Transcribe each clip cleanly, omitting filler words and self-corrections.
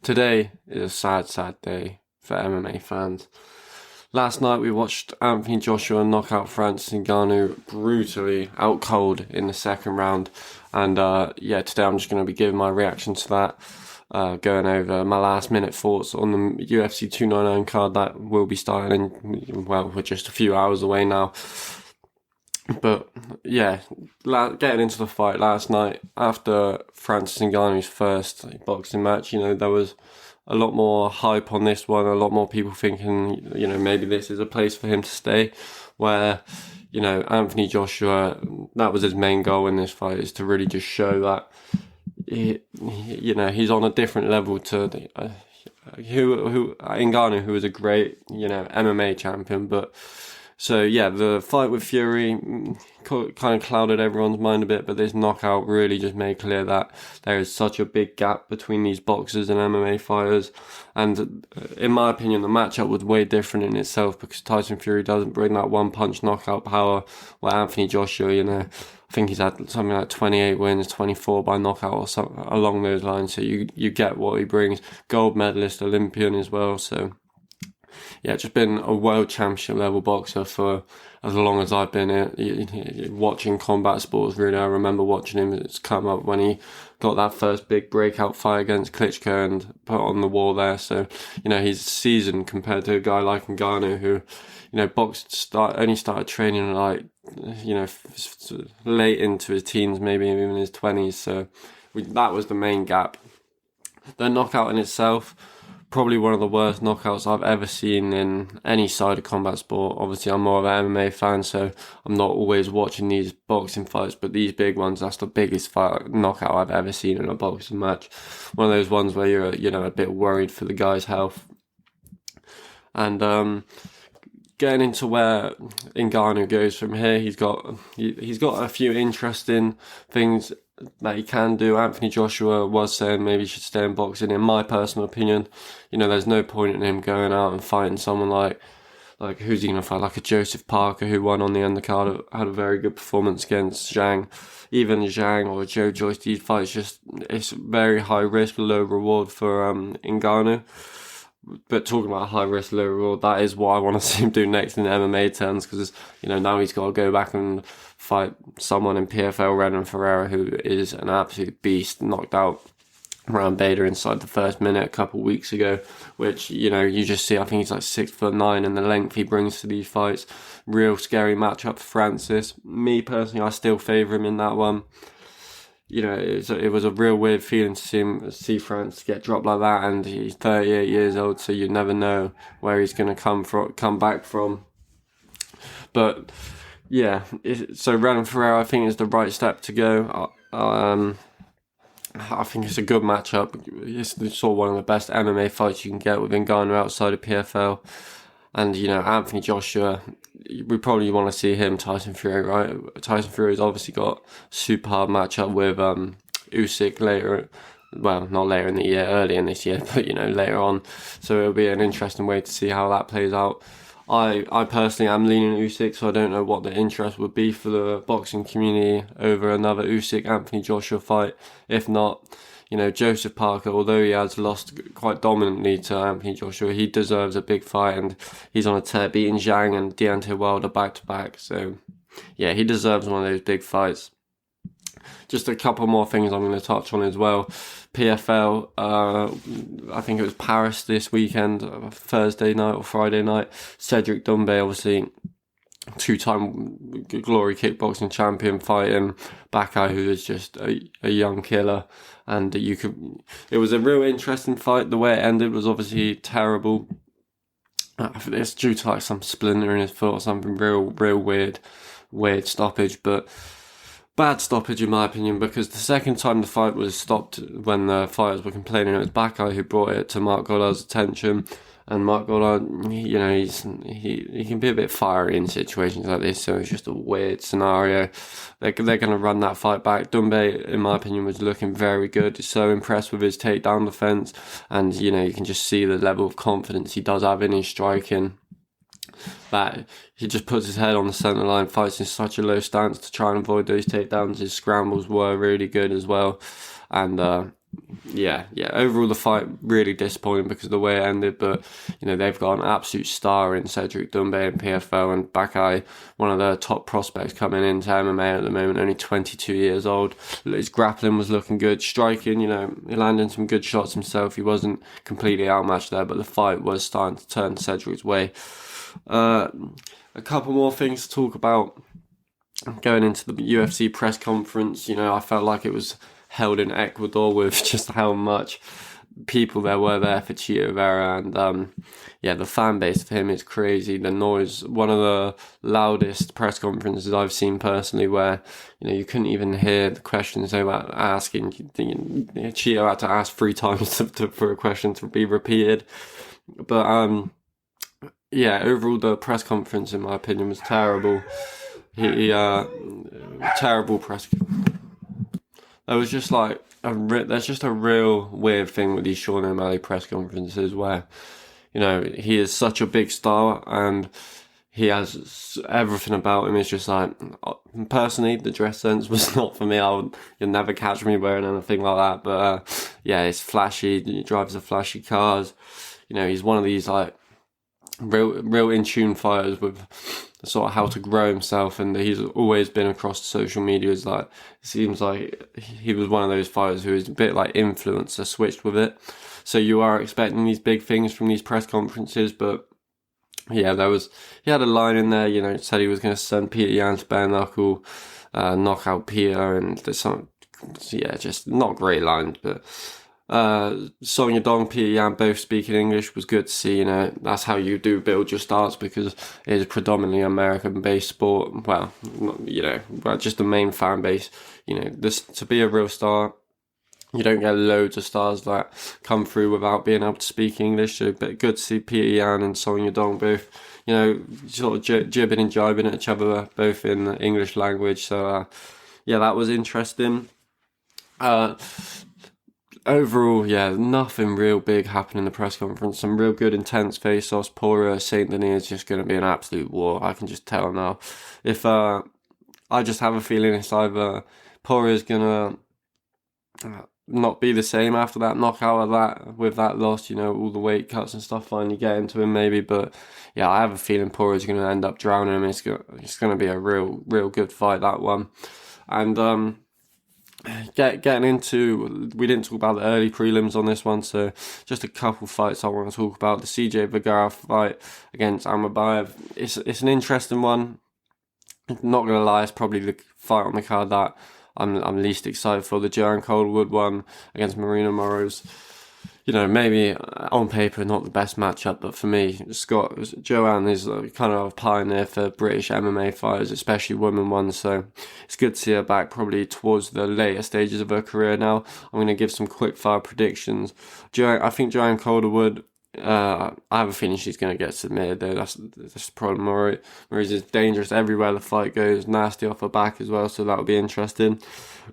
Today is a sad, sad day for MMA fans. Last night we watched Anthony Joshua knock out Francis Ngannou brutally out cold in the second round. And today I'm just going to be giving my reaction to that. Going over my last minute thoughts on the UFC 299 card that will be starting in, we're just a few hours away now. But yeah, getting into the fight last night after Francis Ngannou's first boxing match, there was a lot more hype on this one, a lot more people thinking, maybe this is a place for him to stay, where, Anthony Joshua, that was his main goal in this fight, is to really just show that, he's on a different level to Ngannou, who was a great, MMA champion, but so yeah, the fight with Fury kind of clouded everyone's mind a bit, but this knockout really just made clear that there is such a big gap between these boxers and MMA fighters. And in my opinion, the matchup was way different in itself because Tyson Fury doesn't bring that one-punch knockout power, where Anthony Joshua, I think he's had something like 28 wins, 24 by knockout or something along those lines. So you get what he brings. Gold medalist, Olympian as well, so yeah, just been a world championship level boxer for as long as I've been watching combat sports. Really, I remember watching him. It's come up when he got that first big breakout fight against Klitschko and put on the wall there. So, he's seasoned compared to a guy like Ngannou who, only started training like, late into his teens, maybe even his 20s. So that was the main gap. The knockout in itself, probably one of the worst knockouts I've ever seen in any side of combat sport. Obviously, I'm more of an MMA fan, so I'm not always watching these boxing fights, but these big ones, that's the biggest knockout I've ever seen in a boxing match. One of those ones where you're, a bit worried for the guy's health. And getting into where Ngannou goes from here, he's got a few interesting things that he can do. Anthony Joshua was saying maybe he should stay in boxing. In my personal opinion, there's no point in him going out and fighting someone like who's he going to fight? Like a Joseph Parker, who won on the undercard, had a very good performance against Zhang. Even Zhang or Joe Joyce, these fights it's very high risk, low reward for Ngannou. But talking about high risk, low reward, that is what I want to see him do next in MMA terms, because now he's got to go back and fight someone in PFL, Renan Ferreira, who is an absolute beast, knocked out Ryan Bader inside the first minute a couple of weeks ago, which, you just see, I think he's like 6'9", and the length he brings to these fights. Real scary matchup for Francis. Me personally, I still favour him in that one. It was a real weird feeling to see Francis get dropped like that, and he's 38 years old, so you never know where he's going to come back from. But yeah, so Renan Ferreira, I think, is the right step to go. I think it's a good matchup. It's sort of one of the best MMA fights you can get with Ngannou outside of PFL. And, Anthony Joshua, we probably want to see him, Tyson Fury, right? Tyson Fury's obviously got a superb matchup with Usyk later. Well, not later in the year, early in this year, but, later on. So it'll be an interesting way to see how that plays out. I personally am leaning Usyk, so I don't know what the interest would be for the boxing community over another Usyk-Anthony Joshua fight. If not, Joseph Parker, although he has lost quite dominantly to Anthony Joshua, he deserves a big fight, and he's on a tear, beating Zhang and Deontay Wilder back-to-back. So, yeah, he deserves one of those big fights. Just a couple more things I'm going to touch on as well. PFL, I think it was Paris this weekend, Thursday night or Friday night. Cedric Doumbé, obviously two-time Glory kickboxing champion, fighting Bakai, who is just a young killer. And it was a real interesting fight. The way it ended was obviously terrible. It's due to like some splinter in his foot or something, real weird stoppage, but bad stoppage in my opinion, because the second time the fight was stopped, when the fighters were complaining, it was Bakai who brought it to Mark Gollard's attention. And Mark Goddard, he can be a bit fiery in situations like this, so it's just a weird scenario. They're going to run that fight back. Doumbé, in my opinion, was looking very good. He's so impressed with his takedown defense, and you can just see the level of confidence he does have in his striking. That he just puts his head on the centre line, fights in such a low stance to try and avoid those takedowns. His scrambles were really good as well, and Overall, the fight really disappointing because of the way it ended. But they've got an absolute star in Cedric Doumbé in PFL, and Bakai, one of the top prospects coming into MMA at the moment, only 22 years old. His grappling was looking good, striking. He landed some good shots himself. He wasn't completely outmatched there, but the fight was starting to turn Cedric's way. A couple more things to talk about going into the UFC press conference. I felt like it was held in Ecuador with just how much people there were there for Chito Vera, and the fan base of him is crazy. The noise, one of the loudest press conferences I've seen personally, where you couldn't even hear the questions they were asking. Chito had to ask 3 times for a question to be repeated. But overall the press conference, in my opinion, was terrible. Terrible press. There was just like there's just a real weird thing with these Sean O'Malley press conferences where, he is such a big star and he has everything about him is just like, personally, the dress sense was not for me. You'll never catch me wearing anything like that. But it's flashy. He drives the flashy cars. He's one of these like real in tune fighters with sort of how to grow himself, and he's always been across the social media. It seems like he was one of those fighters who is a bit like influencer, switched with it. So you are expecting these big things from these press conferences, but he had a line in there, said he was going to send Peter Yan to bare knuckle, knock out Peter, and there's some, just not great lines, but Song Yadong, Peter Yan both speaking English was good to see. That's how you do build your stars, because it is a predominantly American-based sport. Well, just the main fan base. To be a real star, you don't get loads of stars that come through without being able to speak English. So, but good to see Peter Yan and Song Yadong both, sort of jibbing and jibing at each other, both in the English language. So, that was interesting. Overall, nothing real big happened in the press conference. Some real good intense face-offs. Poirier, Saint Denis is just going to be an absolute war. I can just tell now. If I just have a feeling it's either Poirier's going to not be the same after that knockout with that loss. All the weight cuts and stuff finally get into him maybe. But I have a feeling Poirier's going to end up drowning him. It's going to be a real good fight, that one. And getting into, we didn't talk about the early prelims on this one, so just a couple fights I want to talk about. The CJ Vergara fight against Amirbayev. It's an interesting one. Not gonna lie, it's probably the fight on the card that I'm least excited for. The Joanne Calderwood one against Marina Moroz. Maybe on paper not the best matchup, but for me, Joanne is kind of a pioneer for British MMA fighters, especially women ones. So it's good to see her back, probably towards the later stages of her career now. I'm going to give some quick fire predictions. I think Joanne Calderwood, I have a feeling she's going to get submitted though. That's the problem. Moroz is dangerous everywhere the fight goes, nasty off her back as well, so that'll be interesting.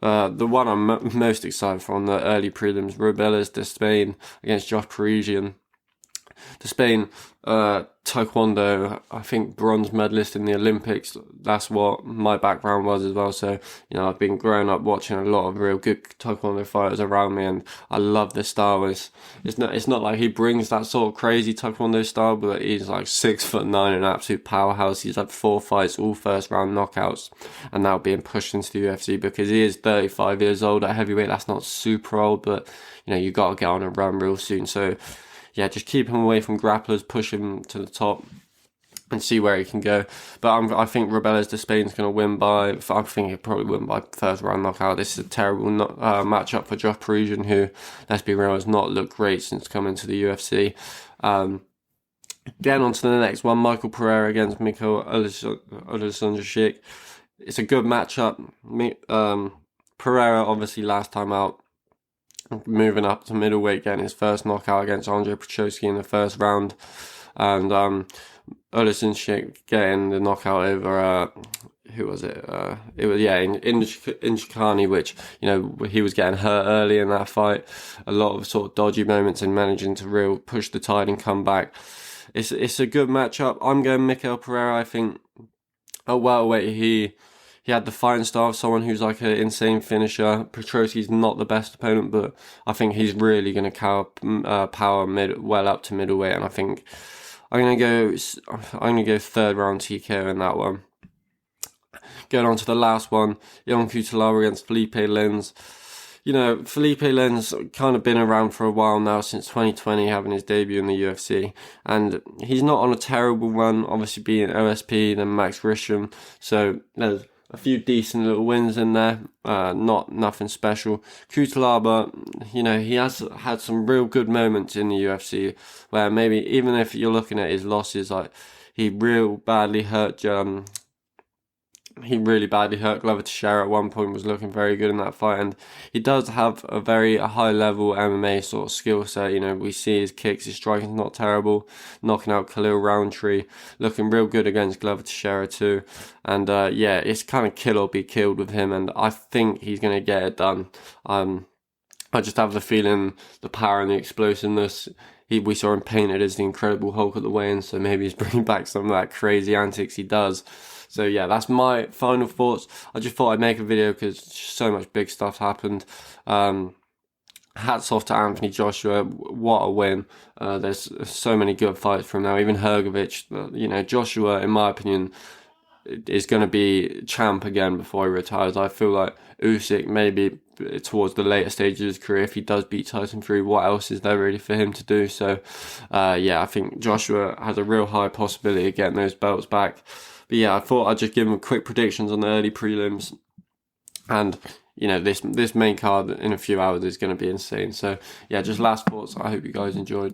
The one I'm most excited for on the early prelims, Rubeles Despain against Josh Parisian. Despain, Taekwondo, I think bronze medalist in the Olympics. That's what my background was as well. So, I've been growing up watching a lot of real good Taekwondo fighters around me, and I love this style. It's not like he brings that sort of crazy Taekwondo style, but he's like 6'9", an absolute powerhouse. He's had 4 fights, all first round knockouts, and now being pushed into the UFC because he is 35 years old at heavyweight. That's not super old, but you got to get on a run real soon. So just keep him away from grapplers, push him to the top, and see where he can go. But I think Rubeles Despain's going to win I think he'll probably win by first round knockout. This is a terrible matchup for Josh Parisian, who, let's be real, has not looked great since coming to the UFC. Getting on to the next one, Michael Pereira against Mikhail Oleksandrzyk. It's a good matchup. Pereira, obviously, last time out, moving up to middleweight, getting his first knockout against Andre Petroski in the first round, and Oleksandrzyk getting the knockout over who was it? It was Njokuani, which he was getting hurt early in that fight. A lot of sort of dodgy moments and managing to real push the tide and come back. It's a good matchup. I'm going Mikhail Pereira. I think at welterweight he had the fighting style of someone who's like an insane finisher. Petrosky's not the best opponent, but I think he's really going to power well up to middleweight, and I think I'm gonna go third round TKO in that one. Going on to the last one, Ion Cutelaba against Felipe Lins. Felipe Lins kind of been around for a while now, since 2020, having his debut in the UFC, and he's not on a terrible run, obviously being OSP, then Max Grisham, so there's a few decent little wins in there, nothing special. Cutelaba, he has had some real good moments in the UFC, where maybe even if you're looking at his losses, like he really badly hurt Glover Teixeira at one point, was looking very good in that fight, and he does have a very high level MMA sort of skill set. We see his kicks, his striking's not terrible, knocking out Khalil Roundtree, looking real good against Glover Teixeira too, and it's kind of kill or be killed with him, and I think he's going to get it done. I just have the feeling, the power and the explosiveness, we saw him painted as the Incredible Hulk at the weigh-in, so maybe he's bringing back some of that crazy antics he does. So yeah, that's my final thoughts. I just thought I'd make a video because so much big stuff happened. Hats off to Anthony Joshua. What a win. There's so many good fights from now. Even Hrgović, Joshua, in my opinion, is going to be champ again before he retires. I feel like Usyk, maybe towards the later stages of his career, if he does beat Tyson Fury, what else is there really for him to do? So I think Joshua has a real high possibility of getting those belts back. But yeah, I thought I'd just give him quick predictions on the early prelims, and this main card in a few hours is going to be insane. So yeah, just last thoughts. I hope you guys enjoyed.